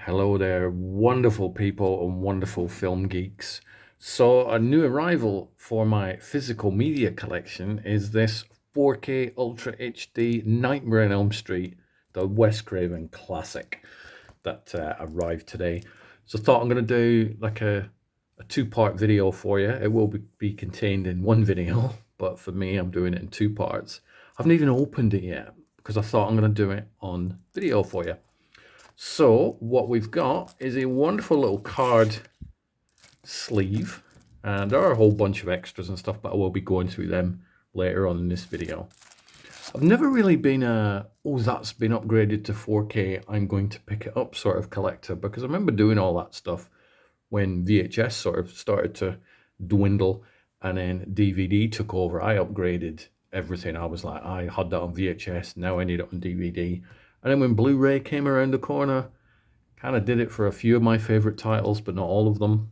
Hello there, wonderful people and wonderful film geeks. So, a new arrival for my physical media collection is this 4K Ultra HD Nightmare on Elm Street, the Wes Craven classic that arrived today. So, thought I'm going to do like a two-part video for you. It will be contained in one video, but for me, I'm doing it in two parts. I haven't even opened it yet because I thought I'm going to do it on video for you. So what we've got is a wonderful little card sleeve, and there are a whole bunch of extras and stuff, but I will be going through them later on in this video. I've never really been oh, that's been upgraded to 4K, I'm going to pick it up sort of collector, because I remember doing all that stuff when VHS sort of started to dwindle and then DVD took over. I upgraded everything. I was like, I had that on VHS, now I need it on DVD. And then when Blu-ray came around the corner, kind of did it for a few of my favorite titles, but not all of them.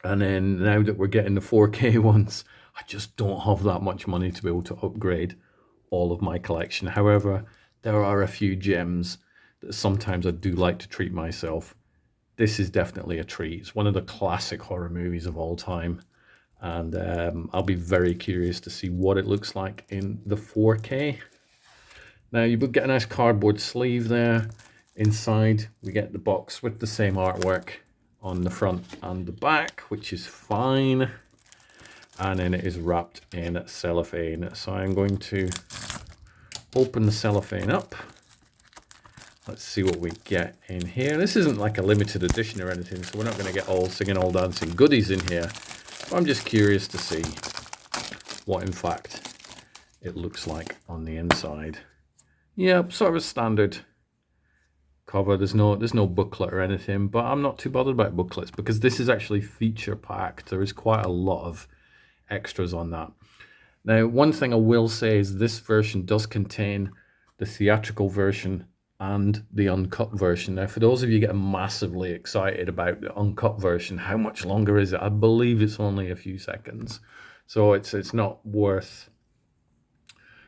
And then now that we're getting the 4K ones, I just don't have that much money to be able to upgrade all of my collection. However, there are a few gems that sometimes I do like to treat myself. This is definitely a treat. It's one of the classic horror movies of all time. And I'll be very curious to see what it looks like in the 4K. Now you would get a nice cardboard sleeve there. Inside we get the box with the same artwork on the front and the back, which is fine. And then it is wrapped in cellophane. So I'm going to open the cellophane up. Let's see what we get in here. This isn't like a limited edition or anything, so we're not going to get all singing, all dancing goodies in here. But I'm just curious to see what in fact it looks like on the inside. Yeah, sort of a standard cover. There's no booklet or anything, but I'm not too bothered about booklets because this is actually feature packed. There is quite a lot of extras on that. Now, one thing I will say is this version does contain the theatrical version and the uncut version. Now, for those of you getting massively excited about the uncut version, how much longer is it? I believe it's only a few seconds. So it's not worth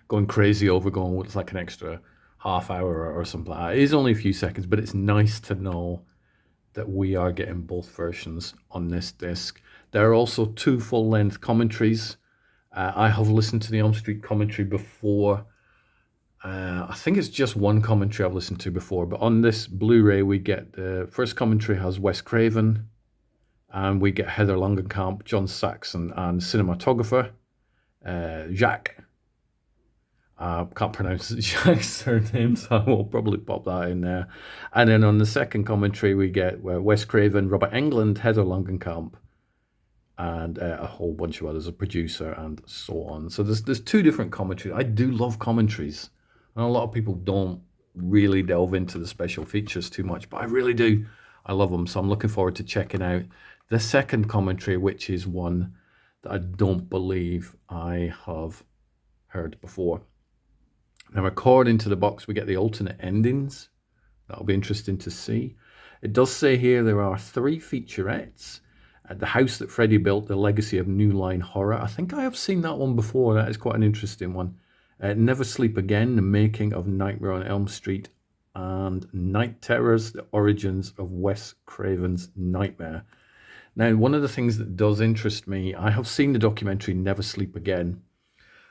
going crazy over going with like an extra half hour or something like that. It is only a few seconds, but it's nice to know that we are getting both versions on this disc. There are also two full-length commentaries. I have listened to the Elm Street commentary before. I think it's just one commentary I've listened to before, but on this Blu-ray we get the first commentary has Wes Craven, and we get Heather Langenkamp, John Saxon, and cinematographer Jacques. Can't pronounce Jacques' surname, so I will probably pop that in there. And then on the second commentary, we get Wes Craven, Robert Englund, Heather Langenkamp, and a whole bunch of others, a producer, and so on. So there's two different commentaries. I do love commentaries. And a lot of people don't really delve into the special features too much, but I really do. I love them, so I'm looking forward to checking out the second commentary, which is one that I don't believe I have heard before. Now, according to the box, we get the alternate endings. That'll be interesting to see. It does say here there are 3 featurettes. The House That Freddy Built, The Legacy of New Line Horror. I think I have seen that one before. That is quite an interesting one. Never Sleep Again, The Making of Nightmare on Elm Street. And Night Terrors, The Origins of Wes Craven's Nightmare. Now, one of the things that does interest me, I have seen the documentary Never Sleep Again.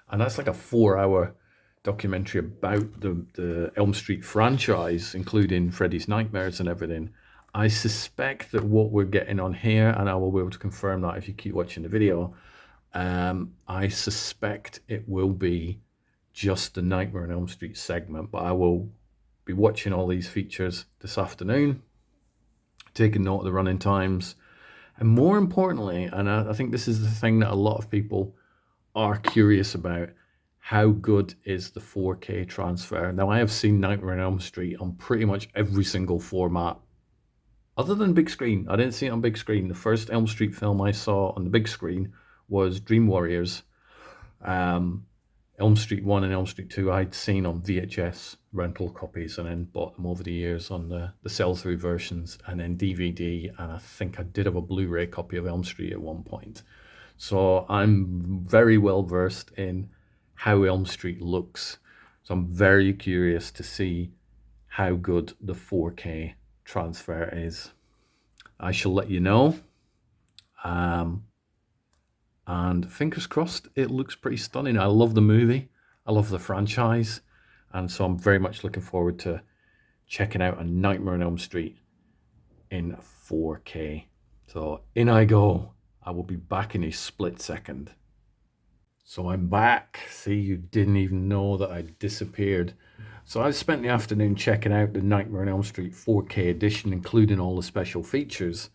And that's like a 4-hour documentary about the Elm Street franchise, including Freddy's Nightmares and everything. I suspect that what we're getting on here, and I will be able to confirm that if you keep watching the video, I suspect it will be just the Nightmare on Elm Street segment, but I will be watching all these features this afternoon, taking note of the running times, and more importantly, and I think this is the thing that a lot of people are curious about, how good is the 4K transfer? Now, I have seen Nightmare on Elm Street on pretty much every single format, other than big screen. I didn't see it on big screen. The first Elm Street film I saw on the big screen was Dream Warriors. Elm Street 1 and Elm Street 2 I'd seen on VHS rental copies and then bought them over the years on the sell-through versions and then DVD, and I think I did have a Blu-ray copy of Elm Street at one point. So I'm very well versed in how Elm Street looks. So I'm very curious to see how good the 4K transfer is. I shall let you know. And fingers crossed, it looks pretty stunning. I love the movie. I love the franchise. And so I'm very much looking forward to checking out A Nightmare on Elm Street in 4K. So in I go. I will be back in a split second. So I'm back. See, you didn't even know that I disappeared. So I spent the afternoon checking out the Nightmare on Elm Street 4K edition, including all the special features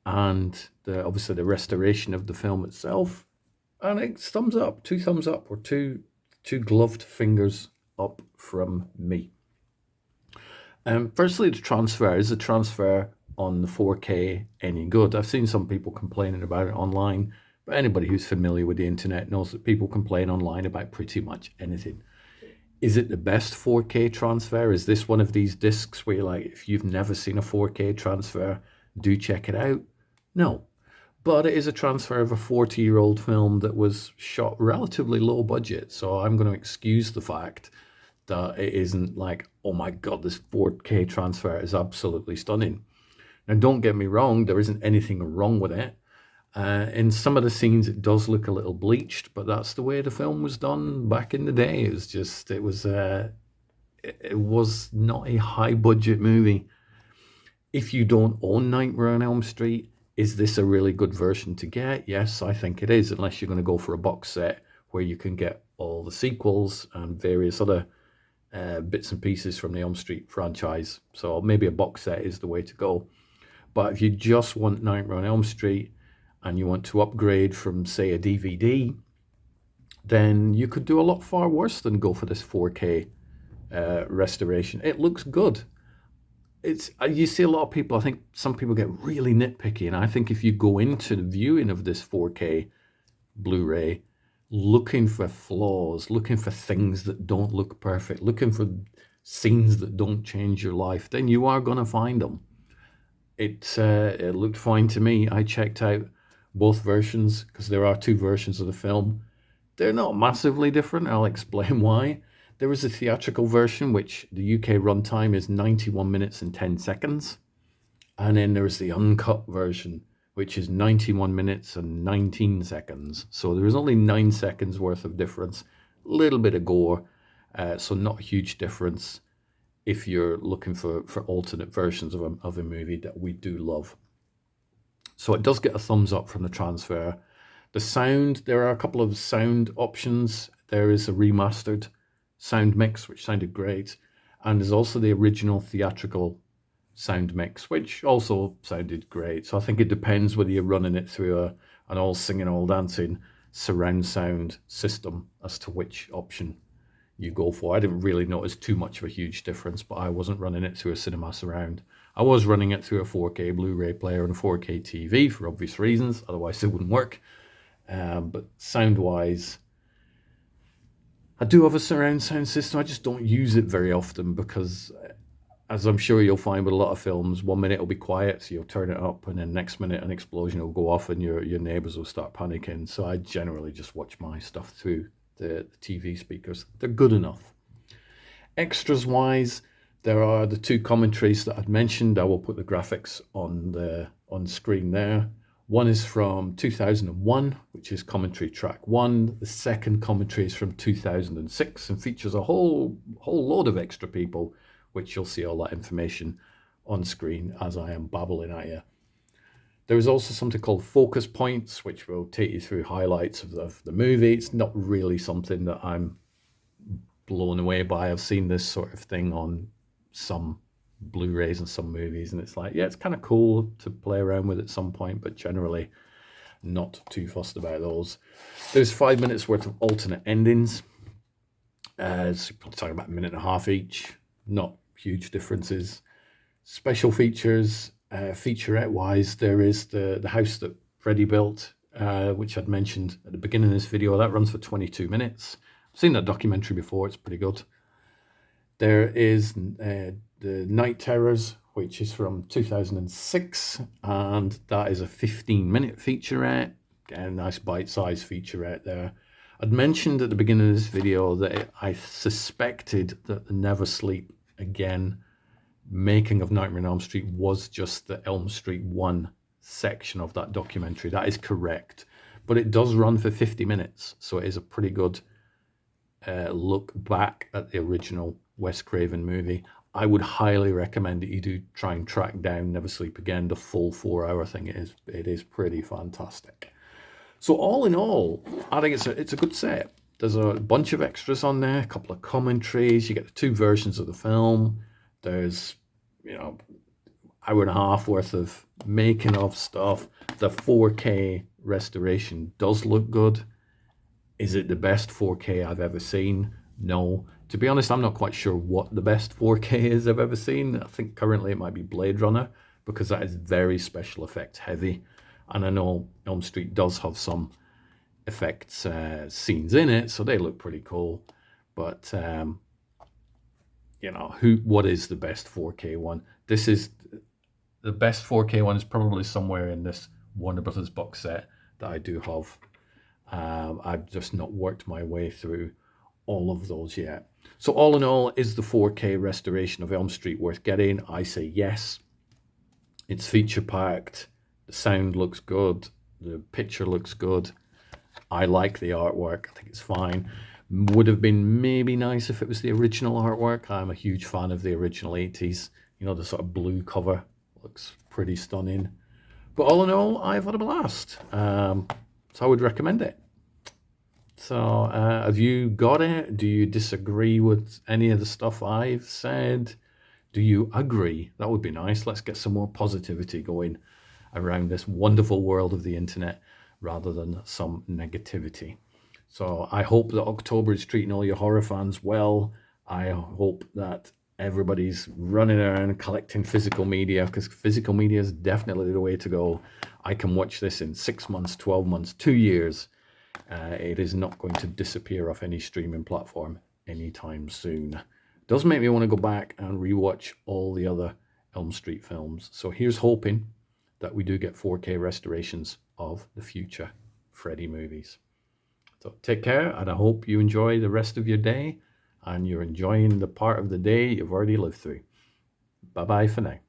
and obviously the restoration of the film itself. And it's thumbs up, two thumbs up, or two gloved fingers up from me. Firstly, the transfer. Is the transfer on the 4K any good? I've seen some people complaining about it online, but anybody who's familiar with the internet knows that people complain online about pretty much anything. Is it the best 4K transfer? Is this one of these discs where you're like, if you've never seen a 4K transfer, do check it out? No. But it is a transfer of a 40-year-old film that was shot relatively low budget. So I'm going to excuse the fact that it isn't like, oh my God, this 4K transfer is absolutely stunning. Now, don't get me wrong, there isn't anything wrong with it. In some of the scenes, it does look a little bleached, but that's the way the film was done back in the day. It was not a high budget movie. If you don't own Nightmare on Elm Street, is this a really good version to get? Yes, I think it is, unless you're going to go for a box set where you can get all the sequels and various other bits and pieces from the Elm Street franchise. So maybe a box set is the way to go. But if you just want Nightmare on Elm Street and you want to upgrade from, say, a DVD, then you could do a lot far worse than go for this 4K restoration. It looks good. You see a lot of people, I think some people get really nitpicky, and I think if you go into the viewing of this 4K Blu-ray looking for flaws, looking for things that don't look perfect, looking for scenes that don't change your life, then you are going to find them. It looked fine to me. I checked out both versions because there are two versions of the film. They're not massively different. I'll explain why. There is a theatrical version, which the UK runtime is 91 minutes and 10 seconds. And then there's the uncut version, which is 91 minutes and 19 seconds. So there is only 9 seconds worth of difference. A little bit of gore, so not a huge difference if you're looking for alternate versions of a movie that we do love. So it does get a thumbs up from the transfer. The sound, there are a couple of sound options. There is a remastered sound mix, which sounded great. And there's also the original theatrical sound mix, which also sounded great. So I think it depends whether you're running it through an all singing, all dancing surround sound system as to which option you go for. I didn't really notice too much of a huge difference, but I wasn't running it through a cinema surround. I was running it through a 4K Blu-ray player and a 4K TV for obvious reasons, otherwise it wouldn't work. But sound-wise, I do have a surround sound system. I just don't use it very often because, as I'm sure you'll find with a lot of films, 1 minute it'll be quiet, so you'll turn it up, and then next minute an explosion will go off and your neighbours will start panicking. So I generally just watch my stuff through the TV speakers. They're good enough. Extras-wise, there are the two commentaries that I'd mentioned. I will put the graphics on screen there. One is from 2001, which is commentary track 1. The second commentary is from 2006 and features a whole load of extra people, which you'll see all that information on screen as I am babbling at you. There is also something called Focus Points, which will take you through highlights of the movie. It's not really something that I'm blown away by. I've seen this sort of thing on some Blu-rays and some movies, and it's like, yeah, it's kind of cool to play around with at some point, but generally not too fussed about those. There's 5 minutes worth of alternate endings. It's talking about a minute and a half each, not huge differences. Special features, featurette-wise, there is the house that Freddie built, which I'd mentioned at the beginning of this video. That runs for 22 minutes. I've seen that documentary before. It's pretty good. There is the Night Terrors, which is from 2006, and that is a 15-minute featurette. Again, nice bite-sized featurette there. I'd mentioned at the beginning of this video that I suspected that the Never Sleep Again making of Nightmare on Elm Street was just the Elm Street 1 section of that documentary. That is correct. But it does run for 50 minutes, so it is a pretty good look back at the original Wes Craven movie. I would highly recommend that you do try and track down Never Sleep Again, the full 4-hour thing. It is pretty fantastic. So all in all, I think it's a good set. There's a bunch of extras on there, a couple of commentaries. You get the 2 versions of the film. There's, hour and a half worth of making of stuff. The 4K restoration does look good. Is it the best 4K I've ever seen? No. To be honest, I'm not quite sure what the best 4K is I've ever seen. I think currently it might be Blade Runner, because that is very special effects heavy. And I know Elm Street does have some effects scenes in it, so they look pretty cool. But, what is the best 4K one? This is the best 4K one is probably somewhere in this Warner Brothers box set that I do have. I've just not worked my way through all of those yet. So all in all, is the 4K restoration of Elm Street worth getting? I say yes. It's feature packed. The sound looks good. The picture looks good. I like the artwork. I think it's fine. Would have been maybe nice if it was the original artwork. I'm a huge fan of the original 80s. The sort of blue cover looks pretty stunning. But all in all, I've had a blast. So I would recommend it. So have you got it? Do you disagree with any of the stuff I've said? Do you agree? That would be nice. Let's get some more positivity going around this wonderful world of the internet rather than some negativity. So I hope that October is treating all your horror fans well. I hope that everybody's running around collecting physical media, because physical media is definitely the way to go. I can watch this in 6 months, 12 months, 2 years. It is not going to disappear off any streaming platform anytime soon. It does make me want to go back and rewatch all the other Elm Street films. So here's hoping that we do get 4K restorations of the future Freddy movies. So take care, and I hope you enjoy the rest of your day, and you're enjoying the part of the day you've already lived through. Bye-bye for now.